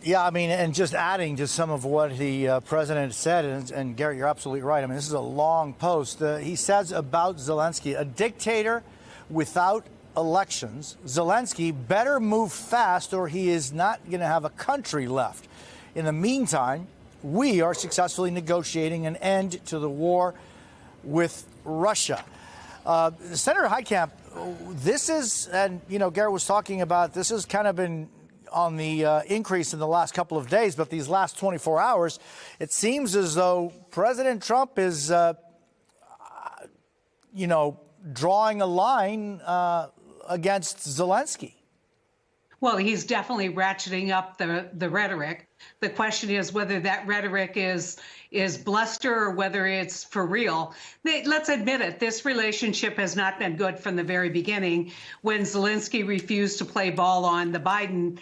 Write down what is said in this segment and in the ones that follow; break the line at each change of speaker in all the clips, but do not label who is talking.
Yeah, I mean, and just adding to some of what the president said, and Garrett, you're absolutely right. I mean, this is a long post. He says about Zelensky, a dictator without elections. Zelensky better move fast or he is not going to have a country left. In the meantime, we are successfully negotiating an end to the war with Russia. Senator Heitkamp, this is, and, you know, Garrett was talking about, this has kind of been on the increase in the last couple of days, but these last 24 hours, it seems as though President Trump is, drawing a line against Zelensky.
Well, he's definitely ratcheting up the rhetoric. The question is whether that rhetoric is bluster or whether it's for real. Let's admit it, this relationship has not been good from the very beginning when Zelensky refused to play ball on the Biden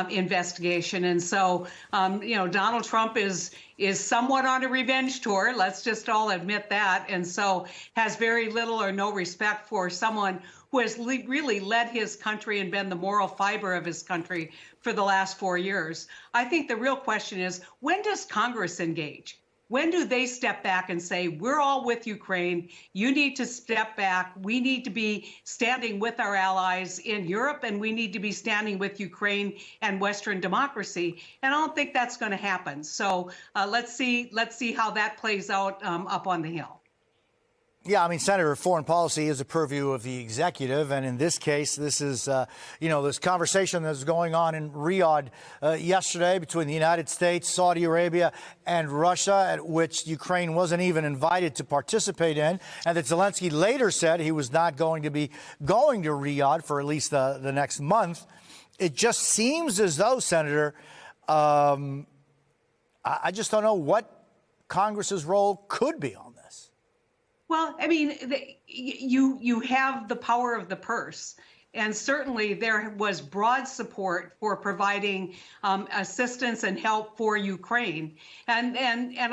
investigation. And so, Donald Trump is somewhat on a revenge tour. Let's just all admit that. And so has very little or no respect for someone who has really led his country and been the moral fiber of his country for the last 4 years. I think the real question is, when does Congress engage? When do they step back and say, we're all with Ukraine, you need to step back, we need to be standing with our allies in Europe, and we need to be standing with Ukraine and Western democracy? And I don't think that's going to happen. So let's see how that plays out up on the Hill.
Yeah, I mean, Senator, foreign policy is a purview of the executive. And in this case, this is, this conversation that's going on in Riyadh yesterday between the United States, Saudi Arabia and Russia, at which Ukraine wasn't even invited to participate in. And that Zelensky later said he was not going to be going to Riyadh for at least the next month. It just seems as though, Senator, I just don't know what Congress's role could be on this.
Well, I mean, you have the power of the purse. And certainly there was broad support for providing assistance and help for Ukraine. And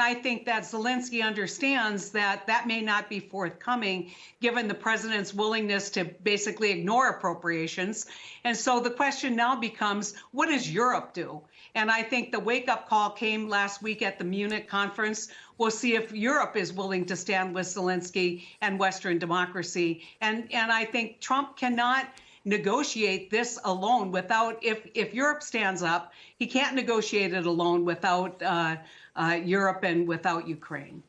I think that Zelensky understands that that may not be forthcoming given the president's willingness to basically ignore appropriations. And so the question now becomes, what does Europe do? And I think the wake-up call came last week at the Munich conference. We'll see if Europe is willing to stand with Zelensky and Western democracy. And I think Trump cannot negotiate this alone without, if Europe stands up, he can't negotiate it alone without Europe and without Ukraine.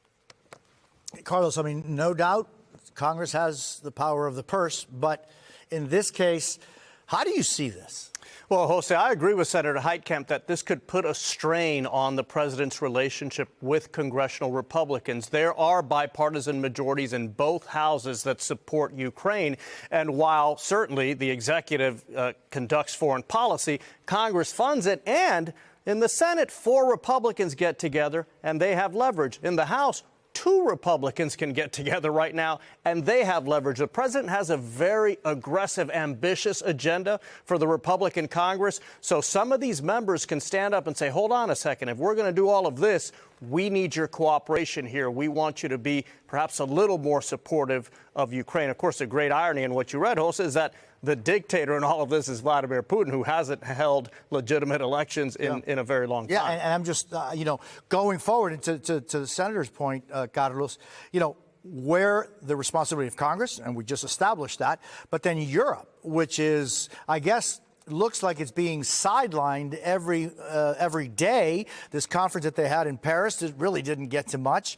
Carlos, I mean, no doubt Congress has the power of the purse, but in this case, how do you see this?
Well, Jose, I agree with Senator Heitkamp that this could put a strain on the president's relationship with congressional Republicans. There are bipartisan majorities in both houses that support Ukraine. And while certainly the executive conducts foreign policy, Congress funds it. And in the Senate, 4 Republicans get together and they have leverage. In the House, 2 Republicans can get together right now, and they have leverage. The president has a very aggressive, ambitious agenda for the Republican Congress. So some of these members can stand up and say, hold on a second, if we're going to do all of this, we need your cooperation here. We want you to be perhaps a little more supportive of Ukraine. Of course, the great irony in what you read, Jose, is that the dictator in all of this is Vladimir Putin, who hasn't held legitimate elections in a very long time.
Yeah, and I'm just, going forward to the senator's point, Carlos, where the responsibility of Congress, and we just established that, but then Europe, which is, I guess, looks like it's being sidelined every day. This conference that they had in Paris, it really didn't get to much.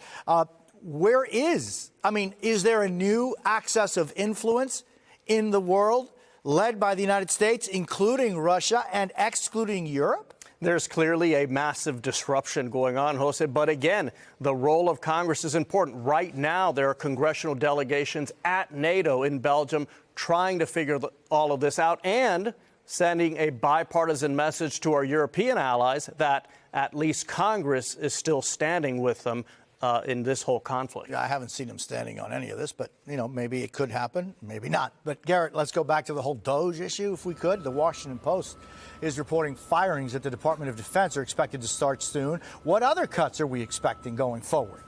Is there a new axis of influence in the world led by the United States, including Russia and excluding Europe?
There's clearly a massive disruption going on, Jose. But again, the role of Congress is important. Right now, there are congressional delegations at NATO in Belgium trying to figure all of this out and sending a bipartisan message to our European allies that at least Congress is still standing with them in this whole conflict.
Yeah, I haven't seen him standing on any of this, but, maybe it could happen, maybe not. But, Garrett, let's go back to the whole DOGE issue, if we could. The Washington Post is reporting firings at the Department of Defense are expected to start soon. What other cuts are we expecting going forward?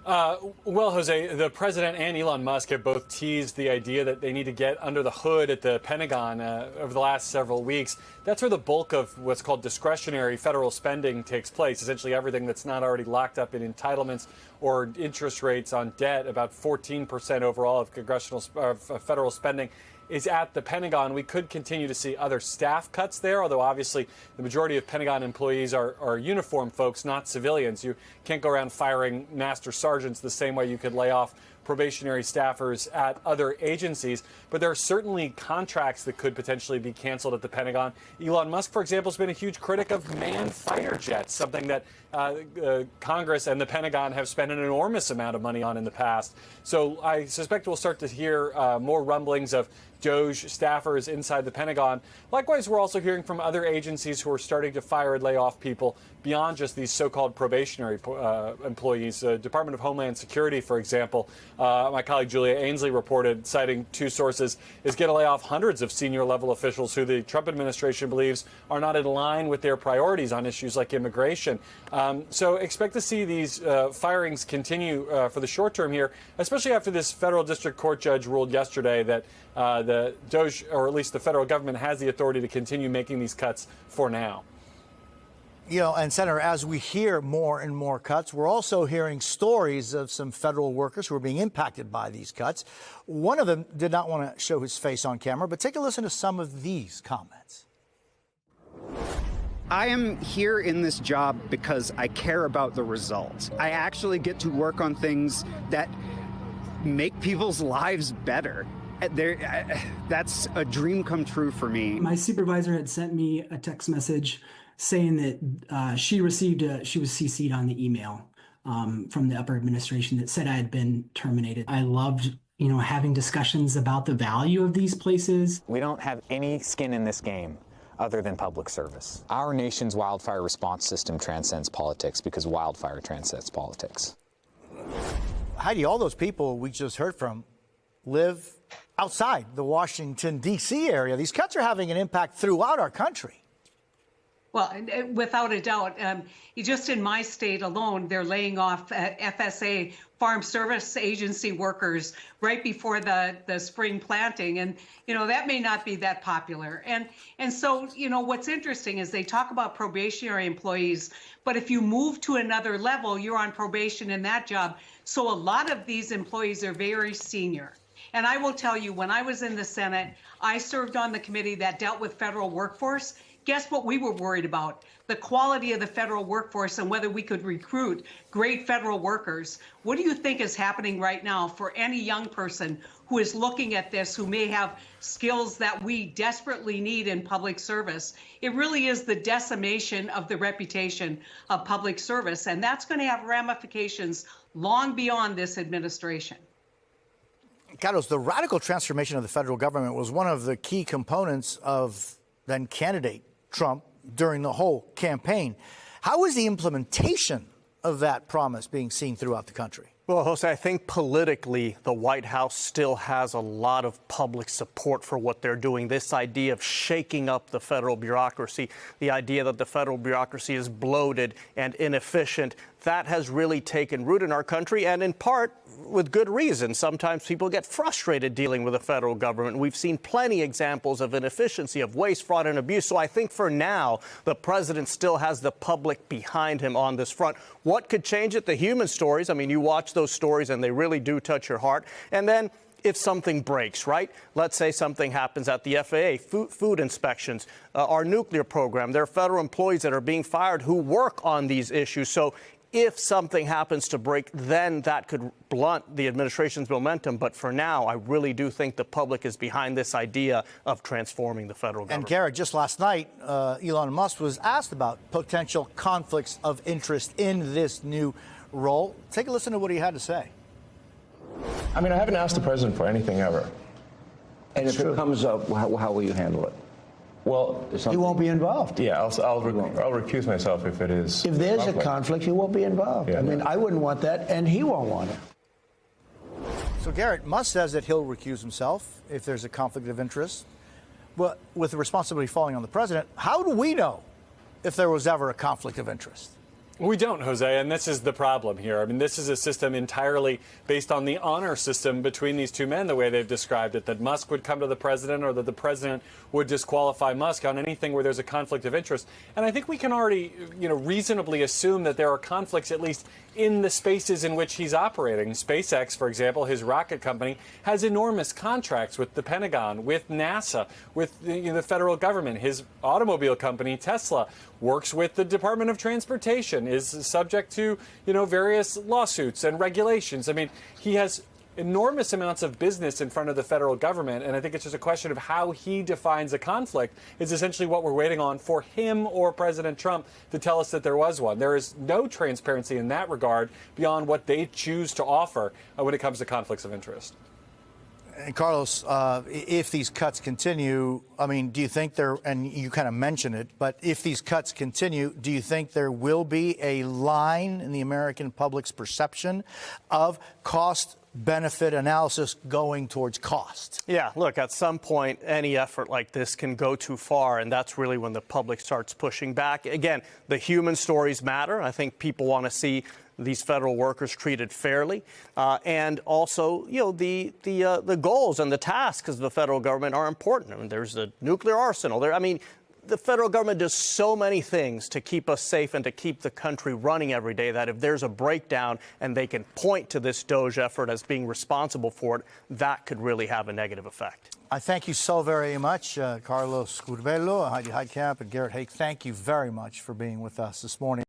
Well, Jose, the president and Elon Musk have both teased the idea that they need to get under the hood at the Pentagon over the last several weeks. That's where the bulk of what's called discretionary federal spending takes place, essentially everything that's not already locked up in entitlements or interest rates on debt. About 14% overall of federal spending is at the Pentagon. We could continue to see other staff cuts there, although obviously the majority of Pentagon employees are uniformed folks, not civilians. You can't go around firing master sergeants the same way you could lay off probationary staffers at other agencies. But there are certainly contracts that could potentially be canceled at the Pentagon. Elon Musk, for example, has been a huge critic of manned fighter jets, something that Congress and the Pentagon have spent an enormous amount of money on in the past. So I suspect we'll start to hear more rumblings of DOJ staffers inside the Pentagon. Likewise, we're also hearing from other agencies who are starting to fire and lay off people beyond just these so-called probationary employees. Department of Homeland Security, for example, my colleague Julia Ainsley reported, citing two sources, is going to lay off hundreds of senior-level officials who the Trump administration believes are not in line with their priorities on issues like immigration. So expect to see these firings continue for the short term here, especially after this federal district court judge ruled yesterday that the DOJ, or at least the federal government, has the authority to continue making these cuts for now.
You know, and Senator, as we hear more and more cuts, we're also hearing stories of some federal workers who are being impacted by these cuts. One of them did not want to show his face on camera, but take a listen to some of these comments.
I am here in this job because I care about the results. I actually get to work on things that make people's lives better. That's a dream come true for me.
My supervisor had sent me a text message saying that she was CC'd on the email from the upper administration that said I had been terminated. I loved, having discussions about the value of these places.
We don't have any skin in this game other than public service. Our nation's wildfire response system transcends politics because wildfire transcends politics.
Heidi, all those people we just heard from live outside the Washington, D.C. area. These cuts are having an impact throughout our country.
Well, without a doubt, just in my state alone, they're laying off FSA, Farm Service Agency workers right before the spring planting. And, that may not be that popular. And so, what's interesting is they talk about probationary employees, but if you move to another level, you're on probation in that job. So a lot of these employees are very senior. And I will tell you, when I was in the Senate, I served on the committee that dealt with federal workforce. Guess what we were worried about? The quality of the federal workforce and whether we could recruit great federal workers. What do you think is happening right now for any young person who is looking at this, who may have skills that we desperately need in public service? It really is the decimation of the reputation of public service, and that's going to have ramifications long beyond this administration.
Carlos, the radical transformation of the federal government was one of the key components of then candidate Trump during the whole campaign. How is the implementation of that promise being seen throughout the country?
Well, Jose, I think politically, the White House still has a lot of public support for what they're doing. This idea of shaking up the federal bureaucracy, the idea that the federal bureaucracy is bloated and inefficient, that has really taken root in our country, and in part with good reason. Sometimes people get frustrated dealing with the federal government. We've seen plenty examples of inefficiency, of waste, fraud, and abuse. So I think for now, the president still has the public behind him on this front. What could change it? The human stories. I mean, you watch those stories and they really do touch your heart. And then if something breaks, right? Let's say something happens at the FAA, food inspections, our nuclear program. There are federal employees that are being fired who work on these issues. So if something happens to break, then that could blunt the administration's momentum. But for now, I really do think the public is behind this idea of transforming the federal government.
And Garrett, just last night, Elon Musk was asked about potential conflicts of interest in this new role. Take a listen to what he had to say.
I mean, I haven't asked the president for anything ever.
And if it comes up, how will you handle it?
Well,
he won't be involved.
Yeah, I'll recuse myself if it is.
If there's a conflict, he won't be involved.
Yeah,
I mean, I wouldn't want that, and he won't want it.
So Garrett, Musk says that he'll recuse himself if there's a conflict of interest. But with the responsibility falling on the president, how do we know if there was ever a conflict of interest?
We don't, Jose, and this is the problem here. I mean, this is a system entirely based on the honor system between these two men, the way they've described it, that Musk would come to the president or that the president would disqualify Musk on anything where there's a conflict of interest. And I think we can already, reasonably assume that there are conflicts, at least in the spaces in which he's operating. SpaceX, for example, his rocket company, has enormous contracts with the Pentagon, with NASA, with the federal government. His automobile company, Tesla, works with the Department of Transportation, is subject to, various lawsuits and regulations. I mean, he has enormous amounts of business in front of the federal government, and I think it's just a question of how he defines a conflict is essentially what we're waiting on for him or President Trump to tell us that there was one. There is no transparency in that regard beyond what they choose to offer when it comes to conflicts of interest.
And Carlos, if these cuts continue, I mean, do you think there, and you kind of mentioned it, but if these cuts continue, do you think there will be a line in the American public's perception of cost-benefit analysis going towards cost?
Yeah, look, at some point, any effort like this can go too far, and that's really when the public starts pushing back. Again, the human stories matter. I think people want to see these federal workers treated fairly, and also, the goals and the tasks of the federal government are important. I mean, there's the nuclear arsenal there. I mean, the federal government does so many things to keep us safe and to keep the country running every day that if there's a breakdown and they can point to this DOGE effort as being responsible for it, that could really have a negative effect.
I thank you so very much, Carlos Curbelo, Heidi Heitkamp, and Garrett Haake. Thank you very much for being with us this morning.